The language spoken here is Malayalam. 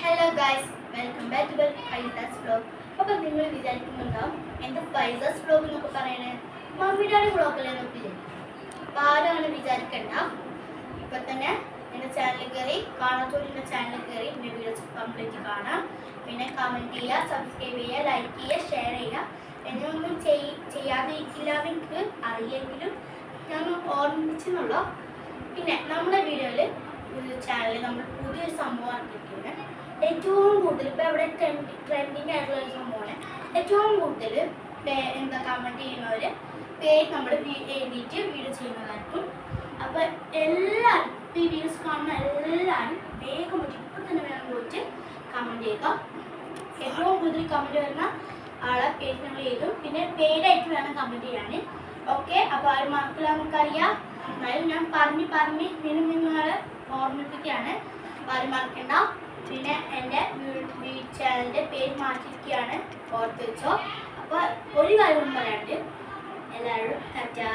Hello guys, welcome back to Faiza's vlog. അപ്പോൾ നിങ്ങൾ വിചാരിക്കുന്നുണ്ടാവും എന്താ ഫൈസസ് വ്ലോഗ് എന്നൊക്കെ പറയണേ, മമ്മിയുടെ വ്ലോഗല്ലേ നോക്കില്ലേ? അപ്പോൾ ആരാണ് വിചാരിക്കണ്ട. ഇപ്പം തന്നെ എൻ്റെ ചാനൽ കയറി കാണാത്തോടെ ചാനൽ കയറി എൻ്റെ വീഡിയോസ് കംപ്ലീറ്റ് കാണാം. പിന്നെ കമൻറ്റ് ചെയ്യുക, സബ്സ്ക്രൈബ് ചെയ്യുക, ലൈക്ക് ചെയ്യുക, ഷെയർ ചെയ്യുക. എന്നൊന്നും ചെയ്യാതെ ഇരിക്കില്ല എനിക്ക് അറിയെങ്കിലും ഞാൻ ഓർമ്മിച്ചെന്നുള്ളൂ. പിന്നെ നമ്മുടെ വീഡിയോയിൽ ചാനലിൽ നമ്മൾ പുതിയൊരു സംഭവം ഇറക്കിയിട്ടുണ്ട്. ഏറ്റവും കൂടുതൽ ഇപ്പോൾ ഇവിടെ ട്രെൻഡിങ് ആയിട്ടുള്ള ഒരു സംഭവമാണ്. ഏറ്റവും കൂടുതൽ എന്താ കമൻറ്റ് ചെയ്യുന്നവർ പേര് നമ്മൾ എഴുതിയിട്ട് വീഡിയോ ചെയ്യുന്നതായിരിക്കും. അപ്പോൾ എല്ലാവരും ഈ വീഡിയോസ് കാണുന്ന എല്ലാവരും വേഗം ഇപ്പം തന്നെ വേണം പോയിട്ട് കമൻറ്റ് ചെയ്യുക. ഏറ്റവും കൂടുതൽ കമൻറ്റ് വരുന്ന ആളെ പേര് നമ്മൾ എഴുതും. പിന്നെ പേരായിട്ട് വേണം കമൻറ്റ് ചെയ്യാൻ. ഓക്കെ, അപ്പോൾ ആ മക്കളെ നമുക്കറിയാം. എന്നാലും ഞാൻ പറഞ്ഞ് നിങ്ങളെ ഓർമ്മിപ്പിക്കുകയാണ്. ആരും മറക്കണ്ട. പിന്നെ എൻ്റെ ചാനലിൻ്റെ പേര് മാറ്റിയിരിക്കുകയാണ്, ഓർത്ത് വെച്ചോ. അപ്പോൾ ഒരു കാര്യം പറയാണ്ട് എല്ലാവരും ടാറ്റാ.